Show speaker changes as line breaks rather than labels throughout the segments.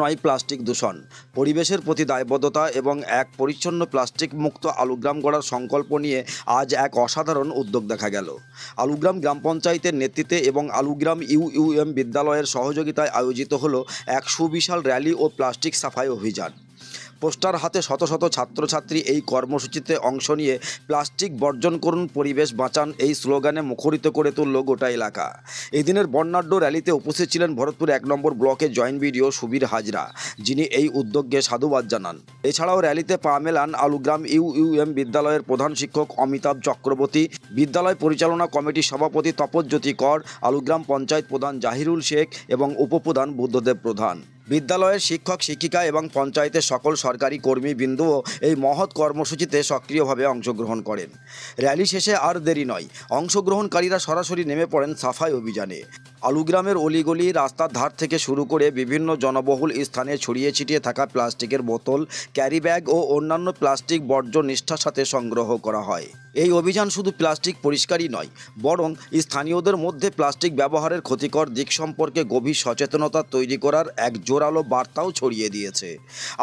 নয় প্লাস্টিক দূষণ, পরিবেশের প্রতি দায়বদ্ধতা এবং এক পরিচ্ছন্ন প্লাস্টিক মুক্ত আলুগ্রাম গড়ার সংকল্প নিয়ে আজ এক অসাধারণ উদ্যোগ দেখা গেল। আলুগ্রাম গ্রাম পঞ্চায়েতের নেতৃত্বে এবং আলুগ্রাম ইউইউএম বিদ্যালয়ের সহযোগিতায় আয়োজিত হলো এক সুবিশাল র্যালি ও প্লাস্টিক সাফাই অভিযান। পোস্টার হাতে শত শত ছাত্রছাত্রী এই কর্মসূচিতে অংশ নিয়ে প্লাস্টিক বর্জন করুন, পরিবেশ বাঁচান এই স্লোগানে মুখরিত করে তুলল গোটা এলাকা। এই দিনের বর্ণাঢ্য র্যালিতে উপস্থিত ছিলেন ভরতপুর 1 নম্বর ব্লকের জয়েন্ট বিডিও সুবীর হাজরা, যিনি এই উদ্যোগকে সাধুবাদ জানান। এছাড়াও র্যালিতে পা মেলান আলুগ্রাম ইউইউএম বিদ্যালয়ের প্রধান শিক্ষক অমিতাভ চক্রবর্তী, বিদ্যালয় পরিচালনা কমিটির সভাপতি তপজ্যোতি কর, আলুগ্রাম পঞ্চায়েত প্রধান জাহিরুল শেখ এবং উপপ্রধান বুদ্ধদেব প্রধান। বিদ্যালয়ের শিক্ষক শিক্ষিকা এবং পঞ্চায়েতের সকল সরকারি কর্মীবৃন্দও এই মহৎ কর্মসূচিতে সক্রিয়ভাবে অংশগ্রহণ করেন। র্যালি শেষে আর দেরি নয়, অংশগ্রহণকারীরা সরাসরি নেমে পড়েন সাফাই অভিযানে। আলুগ্রামের অলিগলি, রাস্তার ধার থেকে শুরু করে বিভিন্ন জনবহুল স্থানে ছড়িয়ে ছিটিয়ে থাকা প্লাস্টিকের বোতল, ক্যারি ব্যাগ ও অন্যান্য প্লাস্টিক বর্জ্য নিষ্ঠার সাথে সংগ্রহ করা হয়। এই অভিযান শুধু প্লাস্টিক পরিষ্কারই নয়, বরং স্থানীয়দের মধ্যে প্লাস্টিক ব্যবহারের ক্ষতিকর দিক সম্পর্কে গভীর সচেতনতা তৈরি করার এক জোরালো বার্তাও ছড়িয়ে দিয়েছে।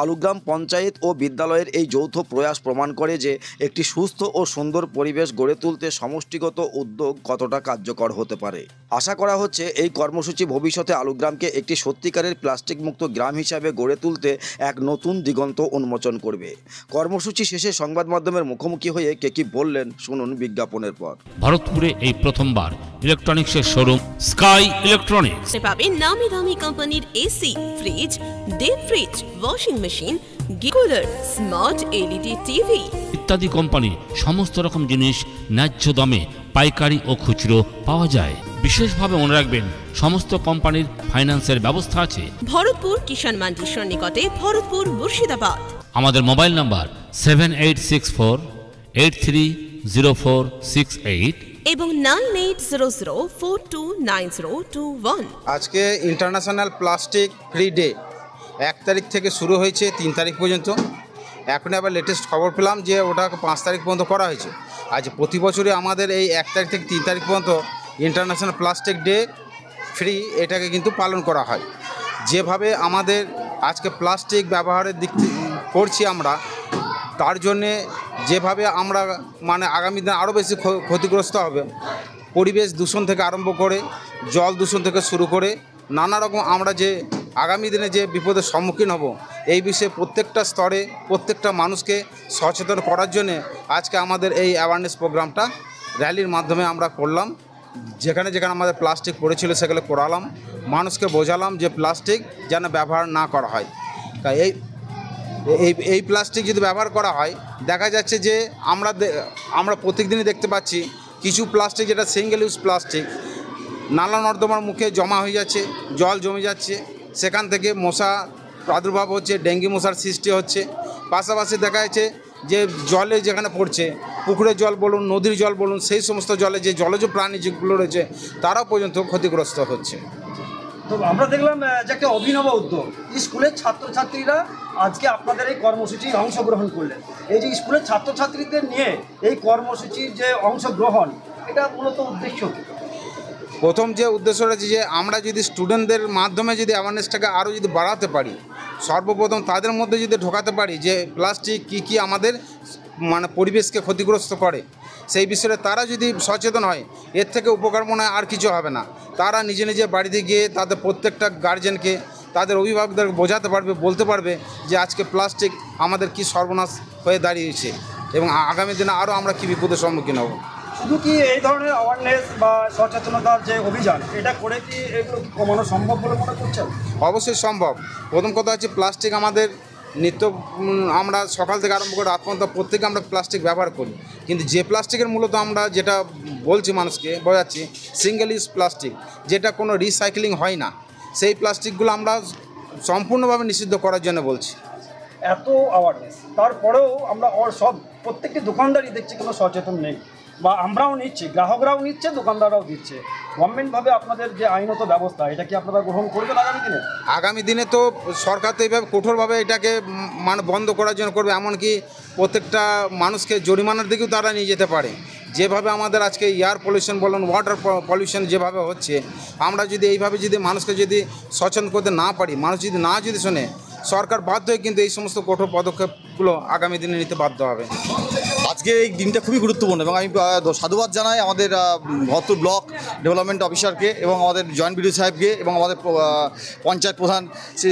আলুগ্রাম পঞ্চায়েত ও বিদ্যালয়ের এই যৌথ প্রয়াস প্রমাণ করে যে একটি সুস্থ ও সুন্দর পরিবেশ গড়ে তুলতে সমষ্টিগত উদ্যোগ কতটা কার্যকর হতে পারে। আশা করা হচ্ছে এই কর্মসূচি ভবিষ্যতে আলুগ্রামকে একটি সত্যিকারের প্লাস্টিক মুক্ত গ্রাম হিসাবে গড়ে তুলতে এক নতুন দিগন্ত উন্মোচন করবে। কর্মসূচি শেষে সংবাদ মাধ্যমের মুখোমুখি হয়ে কে কি বললেন শুনুন বিজ্ঞাপনের পর।
ভারতপুরে এই প্রথমবার ইলেকট্রনিক্সের শোরুম স্কাই ইলেকট্রনিক্স
পাবেন নামি দামি কোম্পানির AC, fridge, deep fridge, washing machine, cooler, smart LED TV
ইত্যাদি কোম্পানি সমস্ত রকম জিনিস ন্যায্য দামে পাইকারি ও খুচরো পাওয়া যায়। বিশেষভাবে মনে রাখবেন, সমস্ত কোম্পানির ফাইন্যান্সের ব্যবস্থা আছে।
ভরতপুর কিষাণ মান্ডির সন্নিকটে, ভরতপুর, মুর্শিদাবাদ।
আমাদের মোবাইল নাম্বার 7864830468
এবং 9800429021।
আজকে ইন্টারন্যাশনাল প্লাস্টিক ফ্রি ডে 1 তারিখ থেকে শুরু হয়েছে 3 তারিখ পর্যন্ত। এখন আবার লেটেস্ট খবর পেলাম যে ওটা 5 তারিখ পর্যন্ত করা হয়েছে। আজ প্রতি বছরই আমাদের এই 1 তারিখ থেকে 3 তারিখ পর্যন্ত ইন্টারন্যাশনাল প্লাস্টিক ডে ফ্রি এটাকে কিন্তু পালন করা হয়। যেভাবে আমাদের আজকে প্লাস্টিক ব্যবহারের দিক করছি আমরা, তার জন্যে যেভাবে আমরা আগামী দিনে আরও বেশি ক্ষতিগ্রস্ত হবে। পরিবেশ দূষণ থেকে আরম্ভ করে জল দূষণ থেকে শুরু করে নানা রকম আমরা যে আগামী দিনে যে বিপদের সম্মুখীন হব, এই বিষয়ে প্রত্যেকটা স্তরে প্রত্যেকটা মানুষকে সচেতন করার জন্যে আজকে আমাদের এই অ্যাওয়ারনেস প্রোগ্রামটা র্যালির মাধ্যমে আমরা করলাম। যেখানে যেখানে আমাদের প্লাস্টিক পড়েছিল সেগুলো করালাম, মানুষকে বোঝালাম যে প্লাস্টিক যেন ব্যবহার না করা হয়। তাই এই প্লাস্টিক যদি ব্যবহার করা হয়, দেখা যাচ্ছে যে আমরা প্রত্যেকদিনই দেখতে পাচ্ছি কিছু প্লাস্টিক যেটা সিঙ্গেল ইউজ প্লাস্টিক নালা নর্দমার মুখে জমা হয়ে যাচ্ছে, জল জমে যাচ্ছে, সেখান থেকে মশা প্রাদুর্ভাব হচ্ছে, ডেঙ্গু মশার সৃষ্টি হচ্ছে। পাশাপাশি দেখা যাচ্ছে যে জলে যেখানে পড়ছে, পুকুরের জল বলুন, নদীর জল বলুন, সেই সমস্ত জলে যে জলজ প্রাণী যেগুলো রয়েছে তারাও পর্যন্ত ক্ষতিগ্রস্ত হচ্ছে।
তো আমরা দেখলাম যে একটা অভিনব উদ্যোগ, স্কুলের ছাত্রছাত্রীরা আজকে আপনাদের এই কর্মসূচির অংশগ্রহণ করলেন। এই যে স্কুলের ছাত্রছাত্রীদের নিয়ে এই কর্মসূচির যে অংশগ্রহণ, এটা মূলত উদ্দেশ্য কী?
প্রথম যে উদ্দেশ্য রয়েছে যে আমরা যদি স্টুডেন্টদের মাধ্যমে যদি অ্যাওয়ারনেসটাকে আরও যদি বাড়াতে পারি, সর্বপ্রথম তাদের মধ্যে যদি ঢোকাতে পারি যে প্লাস্টিক কী আমাদের পরিবেশকে ক্ষতিগ্রস্ত করে, সেই বিষয়ে তারা যদি সচেতন হয়, এর থেকে উপকার মনে হয় আর কিছু হবে না। তারা নিজে নিজে বাড়িতে গিয়ে তাদের প্রত্যেকটা গার্জেনকে, তাদের অভিভাবকদের বোঝাতে পারবে, বলতে পারবে যে আজকে প্লাস্টিক আমাদের কি সর্বনাশ হয়ে দাঁড়িয়েছে এবং আগামী দিনে আরও আমরা কী বিপদের সম্মুখীন হব।
শুধু কি এই ধরনের অ্যাওয়ারনেস বা সচেতনতার যে অভিযান, এটা করে কি এগুলো কমানো সম্ভব বলে মনে করছেন?
অবশ্যই সম্ভব। প্রথম কথা হচ্ছে প্লাস্টিক আমাদের আমরা সকাল থেকে আরম্ভ করে রাত পর্যন্ত প্রত্যেকে আমরা প্লাস্টিক ব্যবহার করি, কিন্তু যে প্লাস্টিকের মূলত আমরা যেটা বলছি মানুষকে বোঝাচ্ছি সিঙ্গেল ইউজ প্লাস্টিক, যেটা কোনো রিসাইক্লিং হয় না, সেই প্লাস্টিকগুলো আমরা সম্পূর্ণভাবে নিষিদ্ধ করার জন্য বলছি।
এত অ্যাওয়ারনেস তারপরেও আমরা প্রত্যেকটি দোকানদারই দেখছি কোনো সচেতন নেই, বা আমরাও নিচ্ছি, গ্রাহকরাও নিচ্ছে, দোকানদাররাও দিচ্ছে। গভর্নমেন্টভাবে আপনাদের যে আইনত ব্যবস্থা, এটা কি আপনারা গ্রহণ করবেন আগামী দিনে?
আগামী দিনে তো সরকার তো এইভাবে কঠোরভাবে এটাকে বন্ধ করার জন্য করবে, এমনকি প্রত্যেকটা মানুষকে জরিমানার দিকেও তারা নিয়ে যেতে পারে। যেভাবে আমাদের আজকে এয়ার পলিউশন বলুন, ওয়াটার পলিউশন যেভাবে হচ্ছে, আমরা যদি এইভাবে যদি মানুষকে যদি সচেতন করতে না পারি, মানুষ যদি শোনে, সরকার বাধ্য হয়ে কিন্তু এই সমস্ত কঠোর পদক্ষেপগুলো আগামী দিনে নিতে বাধ্য হবে।
আজকে এই দিনটা খুবই গুরুত্বপূর্ণ এবং আমি সাধুবাদ জানাই আমাদের ভরতপুর ব্লক ডেভেলপমেন্ট অফিসারকে এবং আমাদের জয়েন্ট বিডিও সাহেবকে এবং আমাদের পঞ্চায়েত প্রধান শ্রী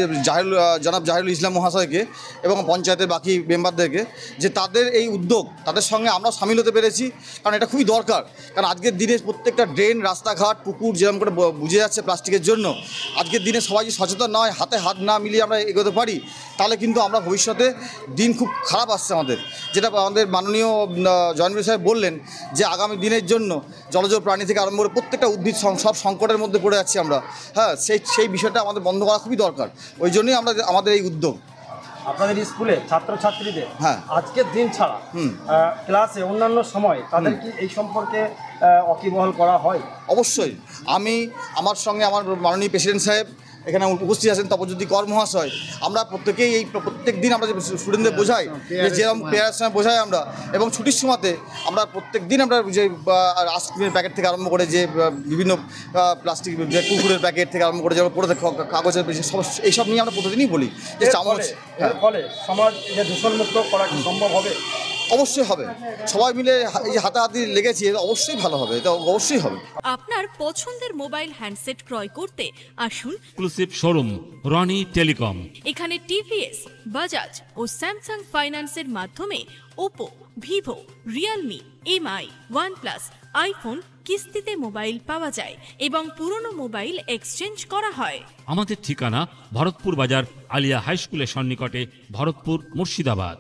জনাব জাহিরুল ইসলাম মহাশয়কে এবং পঞ্চায়েতের বাকি মেম্বারদেরকে, যে তাদের এই উদ্যোগ, তাদের সঙ্গে আমরা সামিল হতে পেরেছি, কারণ এটা খুবই দরকার। কারণ আজকের দিনে প্রত্যেকটা ড্রেন, রাস্তাঘাট, পুকুর যেরকম করে বুঝে যাচ্ছে প্লাস্টিকের জন্য, আজকের দিনে সবাই যদি সচেতন নয়, হাতে হাত না মিলিয়ে আমরা এগোতে পারি, তাহলে কিন্তু আমরা ভবিষ্যতে দিন খুব খারাপ আসছে আমাদের। যেটা আমাদের মাননীয় জয়েন্ট বিডিও সাহেব বললেন যে আগামী দিনের জন্য জলজ প্রাণী থেকে আরম্ভ করে প্রত্যেকটা উদ্ভিদ সব সংকটের মধ্যে পড়ে যাচ্ছে আমরা। হ্যাঁ, সেই বিষয়টা আমাদের বন্ধ করা খুবই দরকার। ওই জন্যই আমাদের এই উদ্যোগ।
আপনাদের স্কুলে ছাত্রছাত্রীদের
হ্যাঁ
আজকের দিন ছাড়া ক্লাসে অন্যান্য সময় তাদের কি এই সম্পর্কে ওয়াকিবহাল করা হয়?
অবশ্যই। আমার সঙ্গে আমার মাননীয় প্রেসিডেন্ট সাহেব এখানে উপস্থিত আছেন, তপজ্যোতি কর মহাশয়, আমরা প্রত্যেকেই প্রত্যেক দিন আমরা যে স্টুডেন্টদের বোঝাই, যে যেরকম পেয়ারের সময় বোঝাই আমরা, এবং ছুটির সময়তে আমরা প্রত্যেক দিন আমরা যে আইসক্রিমের প্যাকেট থেকে আরম্ভ করে যে বিভিন্ন প্লাস্টিক যে কুকুরের প্যাকেট থেকে আরম্ভ করে যেমন পড়ে থাকে কাগজের এইসব নিয়ে আমরা প্রতিদিনই বলি যে চামচ।
এর ফলে সমাজ যে দূষণমুক্ত করা কি সম্ভব হবে?
অবশ্যই হবে। সবাই মিলে এই যে হাতাহাতি লেগেছি, এটা অবশ্যই ভালো হবে, এটা অবশ্যই হবে।
আপনার পছন্দের মোবাইল হ্যান্ডসেট ক্রয় করতে আসুন
এক্সক্লুসিভ শোরুম রনি টেলিকম।
এখানে টিভিএস, বাজাজ ও স্যামসাং ফাইন্যান্সের মাধ্যমে Oppo, Vivo, Realme, MI, OnePlus, iPhone কিস্তিতে মোবাইল পাওয়া যায় এবং পুরনো মোবাইল এক্সচেঞ্জ করা হয়।
আমাদের ঠিকানা ভরতপুর বাজার আলিয়া হাই স্কুলের সন্নিকটে, ভরতপুর, মুর্শিদাবাদ।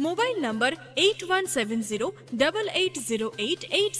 মোবাইল নম্বর 8170880880।